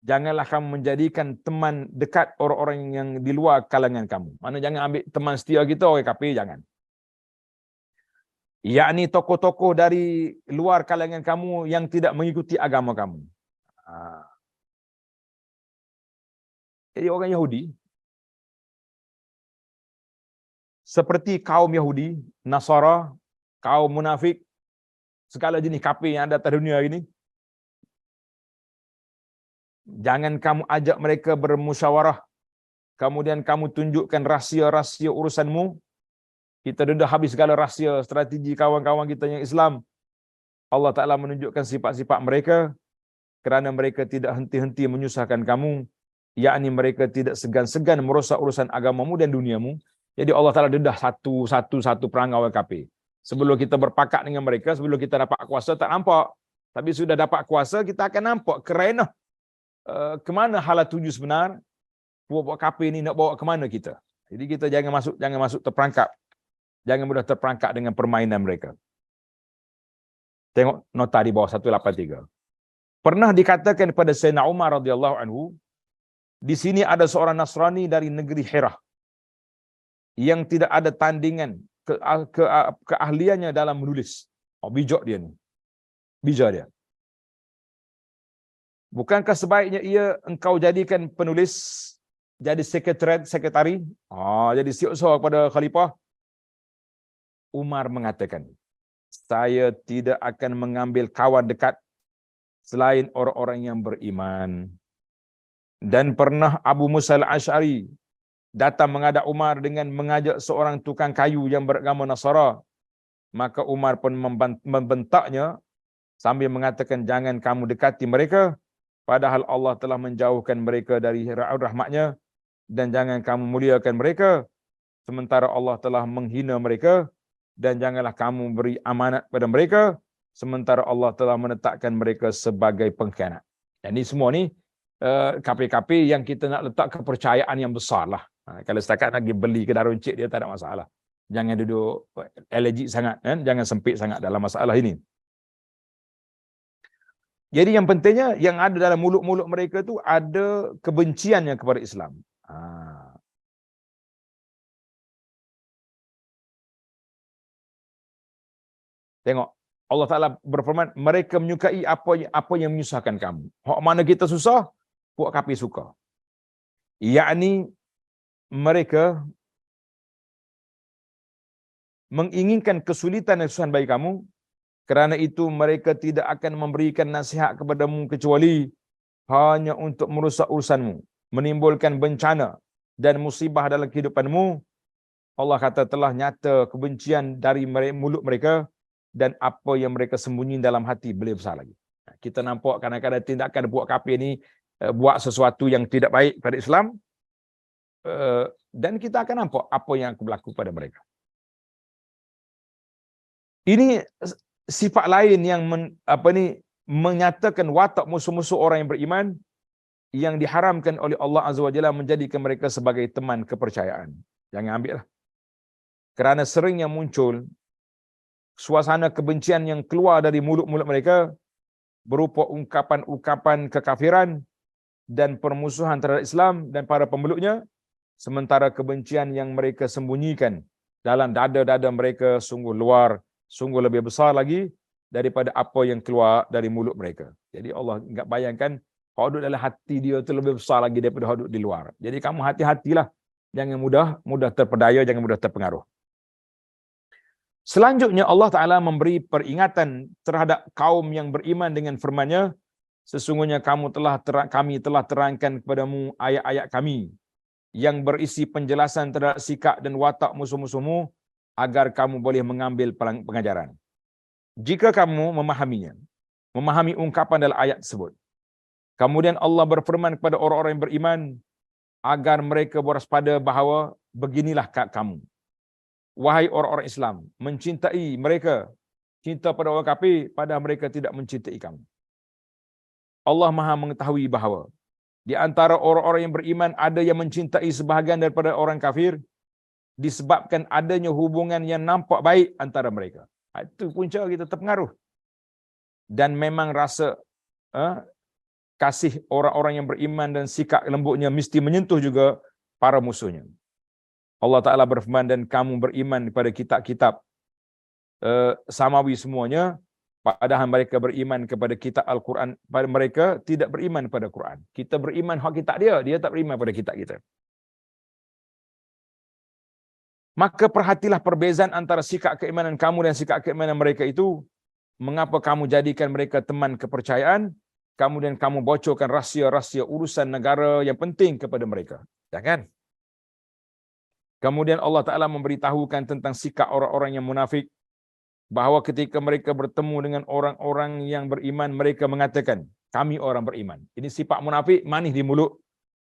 janganlah kamu menjadikan teman dekat orang-orang yang di luar kalangan kamu. Mana jangan ambil teman setia kita orang kafir, jangan. Yakni tokoh-tokoh dari luar kalangan kamu yang tidak mengikuti agama kamu. Jadi orang Yahudi seperti kaum Yahudi, Nasara, kaum munafik, segala jenis kafir yang ada atas dunia ini. Jangan kamu ajak mereka bermusyawarah, kemudian kamu tunjukkan rahsia-rahsia urusanmu. Kita dah habis segala rahsia strategi kawan-kawan kita yang Islam. Allah Ta'ala menunjukkan sifat-sifat mereka kerana mereka tidak henti-henti menyusahkan kamu, yakni mereka tidak segan-segan merosak urusan agamamu dan duniamu. Jadi Allah Ta'ala dedah satu perangai kafir. Sebelum kita berpakat dengan mereka, sebelum kita dapat kuasa tak nampak. Tapi sudah dapat kuasa, kita akan nampak kerana ke mana hala tuju sebenar, puak-puak kafir ni nak bawa ke mana kita. Jadi kita jangan masuk terperangkap. Jangan mudah terperangkap dengan permainan mereka. Tengok nota di bawah 183. Pernah dikatakan kepada Sayyidina Umar radhiyallahu anhu, di sini ada seorang Nasrani dari negeri Hirah yang tidak ada tandingan keahliannya dalam menulis. Oh, bijak dia ni. Bijak dia. Bukankah sebaiknya engkau jadikan penulis, jadi sekretari, jadi siok-siok kepada khalifah? Umar mengatakan, saya tidak akan mengambil kawan dekat selain orang-orang yang beriman. Dan pernah Abu Musa al-Asy'ari datang menghadap Umar dengan mengajak seorang tukang kayu yang beragama Nasara. Maka Umar pun membentaknya sambil mengatakan, jangan kamu dekati mereka, padahal Allah telah menjauhkan mereka dari rahmat-Nya, dan jangan kamu muliakan mereka, sementara Allah telah menghina mereka, dan janganlah kamu beri amanat pada mereka, sementara Allah telah menetapkan mereka sebagai pengkhianat. Jadi semua ni kafir-kafir yang kita nak letak kepercayaan yang besar lah. Kalau setakat lagi beli kedai runcit dia tak ada masalah. Jangan duduk allergic sangat, kan? Jangan sempit sangat dalam masalah ini. Jadi yang pentingnya yang ada dalam mulut-mulut mereka tu ada kebenciannya kepada Islam. Tengok, Allah Ta'ala berfirman, mereka menyukai apa yang menyusahkan kamu. Hak mana kita susah, puak kafir suka. Yakni mereka menginginkan kesulitan dan kesusahan bagi kamu, kerana itu mereka tidak akan memberikan nasihat kepadamu kecuali hanya untuk merusak urusanmu, menimbulkan bencana dan musibah dalam kehidupanmu. Allah kata telah nyata kebencian dari mulut mereka, dan apa yang mereka sembunyi dalam hati boleh besar lagi. Kita nampak kadang-kadang tindakan buat kafir ni buat sesuatu yang tidak baik pada Islam, dan kita akan nampak apa yang berlaku pada mereka. Ini sifat lain yang menyatakan watak musuh-musuh orang yang beriman, yang diharamkan oleh Allah Azza wa Jalla menjadikan mereka sebagai teman kepercayaan. Jangan ambil lah. Kerana seringnya muncul suasana kebencian yang keluar dari mulut-mulut mereka berupa ungkapan-ungkapan kekafiran dan permusuhan terhadap Islam dan para pemeluknya, sementara kebencian yang mereka sembunyikan dalam dada-dada mereka sungguh luar, sungguh lebih besar lagi daripada apa yang keluar dari mulut mereka. Jadi Allah enggak bayangkan hoduk dalam hati dia tu lebih besar lagi daripada hoduk di luar. Jadi kamu hati-hatilah, jangan mudah terpedaya, jangan mudah terpengaruh. Selanjutnya Allah Ta'ala memberi peringatan terhadap kaum yang beriman dengan firman-Nya, sesungguhnya kami telah terangkan kepadamu ayat-ayat kami yang berisi penjelasan terhadap sikap dan watak musuh-musuhmu agar kamu boleh mengambil pengajaran. Jika kamu memahaminya, memahami ungkapan dalam ayat tersebut. Kemudian Allah berfirman kepada orang-orang yang beriman agar mereka berwaspada bahawa beginilah kamu, wahai orang-orang Islam, mencintai mereka, cinta pada orang kafir, padahal mereka tidak mencintai kamu. Allah Maha mengetahui bahawa di antara orang-orang yang beriman ada yang mencintai sebahagian daripada orang kafir disebabkan adanya hubungan yang nampak baik antara mereka. Itu punca kita terpengaruh. Dan memang rasa kasih orang-orang yang beriman dan sikap lembutnya mesti menyentuh juga para musuhnya. Allah Ta'ala berfirman, dan kamu beriman kepada kitab-kitab samawi semuanya, padahal mereka beriman kepada kitab Al-Quran, mereka tidak beriman pada Quran. Kita beriman hak kitab dia tak beriman pada kitab kita. Maka perhatilah perbezaan antara sikap keimanan kamu dan sikap keimanan mereka itu. Mengapa kamu jadikan mereka teman kepercayaan, kemudian kamu bocorkan rahsia-rahsia urusan negara yang penting kepada mereka. Jangan. Kemudian Allah Ta'ala memberitahukan tentang sikap orang-orang yang munafik, bahawa ketika mereka bertemu dengan orang-orang yang beriman, mereka mengatakan, kami orang beriman. Ini sifat munafik, manis di mulut,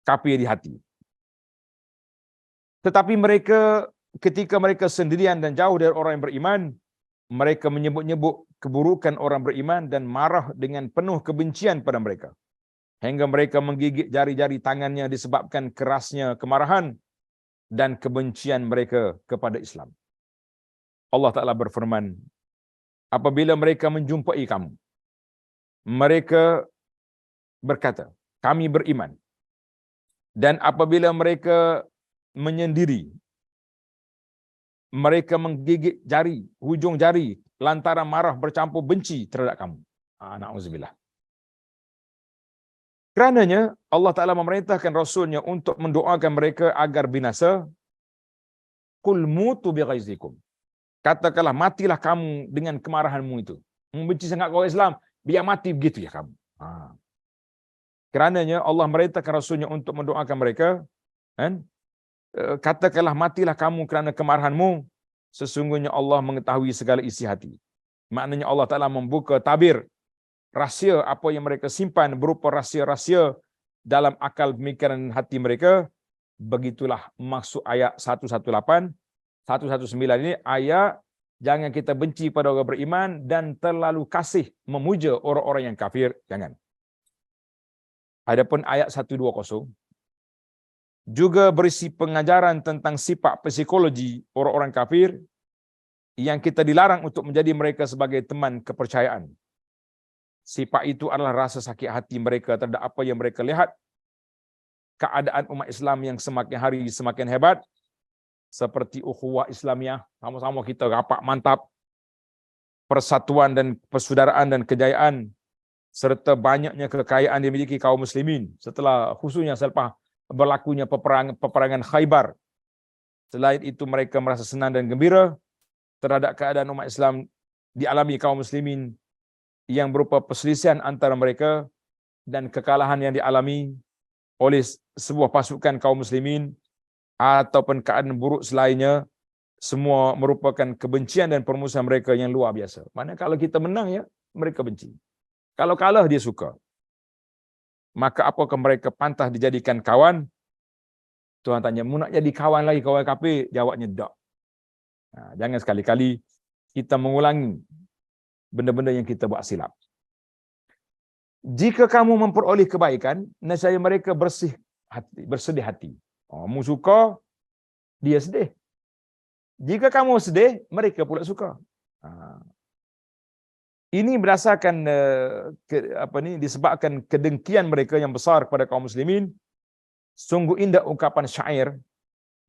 kafir di hati. Tetapi mereka, ketika mereka sendirian dan jauh dari orang yang beriman, mereka menyebut-nyebut keburukan orang beriman dan marah dengan penuh kebencian pada mereka. Hingga mereka menggigit jari-jari tangannya disebabkan kerasnya kemarahan dan kebencian mereka kepada Islam. Allah Ta'ala berfirman, apabila mereka menjumpai kamu, mereka berkata, kami beriman. Dan apabila mereka menyendiri, mereka menggigit jari, hujung jari, lantaran marah bercampur benci terhadap kamu. Na'udzubillah. Kerananya Allah Ta'ala memerintahkan Rasulnya untuk mendoakan mereka agar binasa. Qul mutu bighaizikum. Katakanlah, matilah kamu dengan kemarahanmu itu. Membenci sangat orang Islam, biar mati begitu ya kamu. Kerananya Allah memerintahkan Rasulnya untuk mendoakan mereka. Kan? Katakanlah, matilah kamu kerana kemarahanmu. Sesungguhnya Allah mengetahui segala isi hati. Maknanya Allah Ta'ala membuka tabir rahsia apa yang mereka simpan berupa rahsia-rahsia dalam akal pemikiran hati mereka. Begitulah maksud ayat 118, 119 ini, ayat jangan kita benci pada orang beriman dan terlalu kasih memuja orang-orang yang kafir. Jangan. Adapun ayat 120 juga berisi pengajaran tentang sifat psikologi orang-orang kafir yang kita dilarang untuk menjadi mereka sebagai teman kepercayaan. Sifat itu adalah rasa sakit hati mereka terhadap apa yang mereka lihat, keadaan umat Islam yang semakin hari semakin hebat, seperti ukhuwah Islamiah, sama-sama kita rapat mantap, persatuan dan persaudaraan dan kejayaan, serta banyaknya kekayaan yang dimiliki kaum muslimin, khususnya selepas berlakunya peperangan Khaybar. Selain itu mereka merasa senang dan gembira terhadap keadaan umat Islam dialami kaum muslimin yang berupa perselisihan antara mereka dan kekalahan yang dialami oleh sebuah pasukan kaum muslimin ataupun keadaan buruk selainnya, semua merupakan kebencian dan permusuhan mereka yang luar biasa. Mana kalau kita menang ya, mereka benci. Kalau kalah dia suka. Maka apakah mereka pantas dijadikan kawan? Tuhan tanya, mu nak jadi kawan lagi kawan kafir? Jawabnya tak. Jangan sekali-kali kita mengulangi benda-benda yang kita buat silap. Jika kamu memperoleh kebaikan, nescaya mereka bersedih hati. Mu suka, dia sedih. Jika kamu sedih, mereka pula suka. Ini berdasarkan disebabkan kedengkian mereka yang besar kepada kaum muslimin. Sungguh indah ungkapan syair.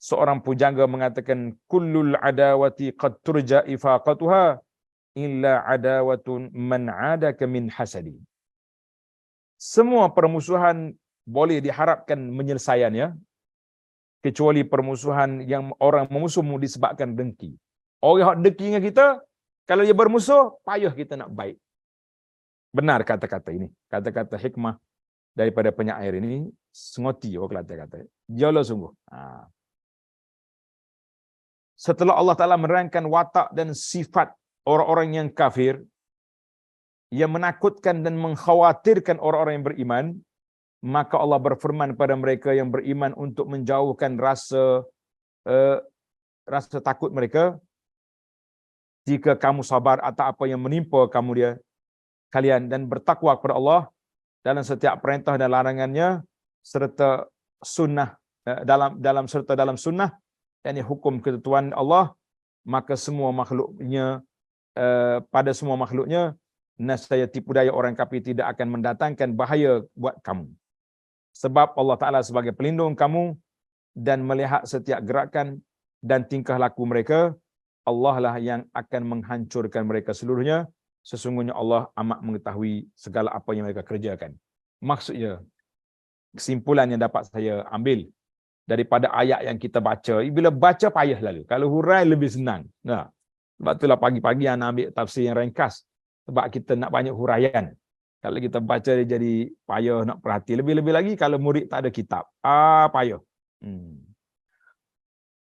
Seorang pujangga mengatakan, kullul adawati qad turja ifaqatuha illa adawatun man adaka min hasadi. Semua permusuhan boleh diharapkan penyelesaiannya, kecuali permusuhan yang orang memusuhmu disebabkan dengki. Orang yang dengki dengan kita, kalau dia bermusuh, payah kita nak baik. Benar kata-kata ini. Kata-kata hikmah daripada penyair ini, sengoti orang kata-kata. Jauhlah sungguh. Setelah Allah Ta'ala menerangkan watak dan sifat orang-orang yang kafir, yang menakutkan dan mengkhawatirkan orang-orang yang beriman, maka Allah berfirman pada mereka yang beriman untuk menjauhkan rasa takut mereka. Jika kamu sabar atas apa yang menimpa kalian dan bertakwa kepada Allah dalam setiap perintah dan larangannya, serta sunnah dalam sunnah, yakni hukum ketentuan Allah, maka semua makhluknya pada semua makhluknya, nescaya tipu daya orang kafir tidak akan mendatangkan bahaya buat kamu. Sebab Allah Ta'ala sebagai pelindung kamu dan melihat setiap gerakan dan tingkah laku mereka, Allah lah yang akan menghancurkan mereka seluruhnya. Sesungguhnya Allah amat mengetahui segala apa yang mereka kerjakan. Maksudnya, kesimpulan yang dapat saya ambil daripada ayat yang kita baca. Bila baca payah lalu. Kalau hurai lebih senang. Nah, sebab itulah pagi-pagi anak ambil tafsir yang ringkas. Sebab kita nak banyak huraian. Kalau kita baca dia jadi payah nak perhati. Lebih-lebih lagi kalau murid tak ada kitab. Payah.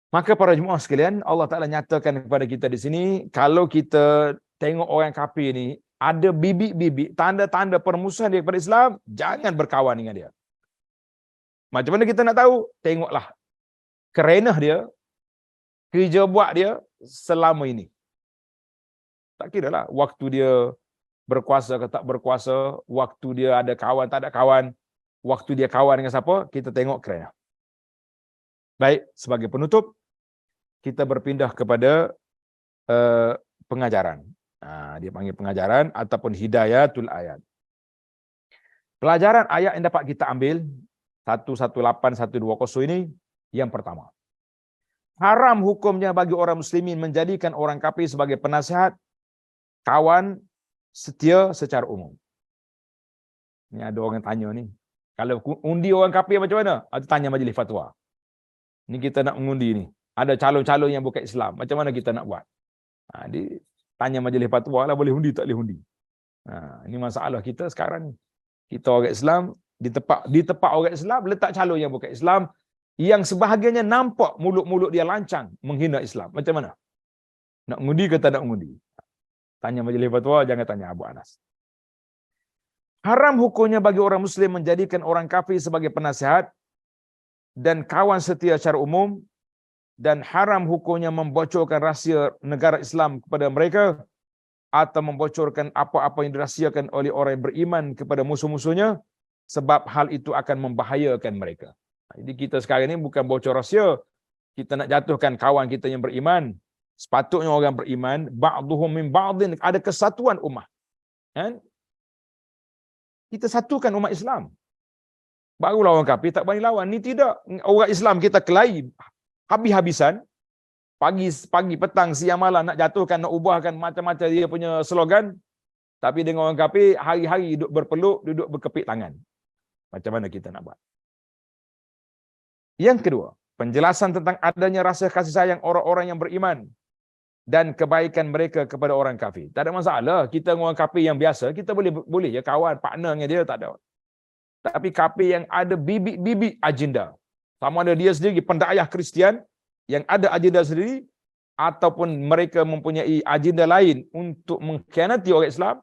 Maka para jemaah sekalian, Allah Ta'ala nyatakan kepada kita di sini, kalau kita tengok orang kafir ni, ada bibit-bibit, tanda-tanda permusuhan dia kepada Islam, jangan berkawan dengan dia. Macam mana kita nak tahu? Tengoklah kerenah dia, kerja buat dia selama ini. Tak kira lah, waktu dia berkuasa ke tak berkuasa, waktu dia ada kawan, tak ada kawan, waktu dia kawan dengan siapa, kita tengok kerenah. Baik, sebagai penutup, kita berpindah kepada pengajaran. Dia panggil pengajaran ataupun hidayatul ayat. Pelajaran ayat yang dapat kita ambil 118, 120 ini yang pertama. Haram hukumnya bagi orang muslimin menjadikan orang kafir sebagai penasihat, kawan, setia secara umum. Ni ada orang tanya ni. Kalau undi orang kafir macam mana? Tanya majlis fatwa. Ni kita nak mengundi ni. Ada calon-calon yang bukan Islam. Macam mana kita nak buat? Dia tanya majlis fatwa lah, boleh undi tak boleh undi. Ini masalah kita sekarang ni. Kita orang Islam, di tempat orang Islam, letak calon yang bukan Islam, yang sebahagiannya nampak mulut-mulut dia lancang menghina Islam. Macam mana? Nak mengundi ke tak nak mengundi? Tanya majlis fatwa, jangan tanya Abu Anas. Haram hukumnya bagi orang Muslim menjadikan orang kafir sebagai penasihat dan kawan setia secara umum, dan haram hukumnya membocorkan rahsia negara Islam kepada mereka atau membocorkan apa-apa yang dirahsiakan oleh orang yang beriman kepada musuh-musuhnya, sebab hal itu akan membahayakan mereka. Jadi kita sekarang ini bukan bocor rahsia, kita nak jatuhkan kawan kita yang beriman. Sepatutnya orang beriman, ba'duhum min ba'din, ada kesatuan ummah. Kan? Kita satukan umat Islam. Barulah orang kafir tak berani lawan. Ni tidak. Orang Islam kita kelahi habis-habisan. Pagi, petang, siang, malam nak jatuhkan, nak ubahkan macam-macam dia punya slogan. Tapi dengan orang kafir, hari-hari duduk berpeluk, duduk berkepit tangan. Macam mana kita nak buat? Yang kedua, penjelasan tentang adanya rasa kasih sayang orang-orang yang beriman dan kebaikan mereka kepada orang kafir. Tak ada masalah. Kita dengan orang kafir yang biasa, kita boleh je kawan, partner dengan dia, tak ada. Tapi kafir yang ada bibit-bibit agenda. Sama ada dia sendiri pendakwah Kristian yang ada agenda sendiri, ataupun mereka mempunyai agenda lain untuk mengkhianati orang Islam,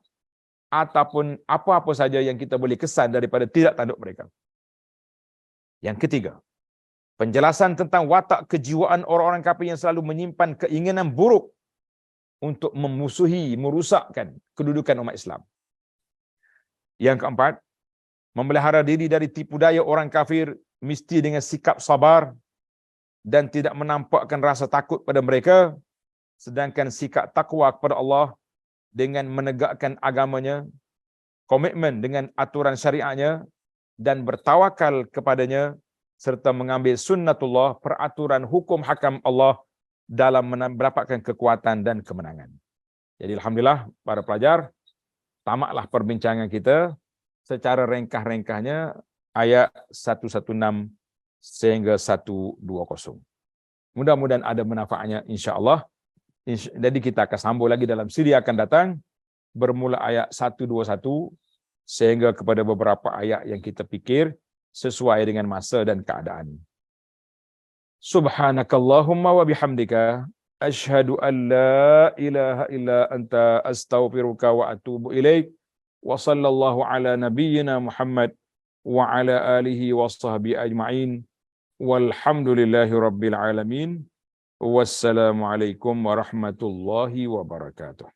ataupun apa-apa saja yang kita boleh kesan daripada tidak tanduk mereka. Yang ketiga, penjelasan tentang watak kejiwaan orang-orang kafir yang selalu menyimpan keinginan buruk untuk memusuhi, merusakkan kedudukan umat Islam. Yang keempat, memelihara diri dari tipu daya orang kafir mesti dengan sikap sabar dan tidak menampakkan rasa takut pada mereka, sedangkan sikap takwa kepada Allah dengan menegakkan agamanya, komitmen dengan aturan syariatnya dan bertawakal kepadanya, serta mengambil sunnatullah, peraturan hukum hakam Allah dalam mendapatkan kekuatan dan kemenangan. Jadi alhamdulillah para pelajar, tamatlah perbincangan kita secara ringkas-ringkasnya ayat 116 sehingga 120. Mudah-mudahan ada manfaatnya insya-Allah. Jadi kita akan sambung lagi dalam siri akan datang, bermula ayat 121 sehingga kepada beberapa ayat yang kita fikir sesuai dengan masa dan keadaan. Subhanakallahumma wa bihamdika asyhadu an la ilaha illa anta astaghfiruka wa atubu ilaik. Wa sallallahu ala nabiyyina Muhammad wa ala alihi wa sahbihi ajma'in. Walhamdulillahi rabbil alamin. Wassalamu alaikum warahmatullahi wabarakatuh.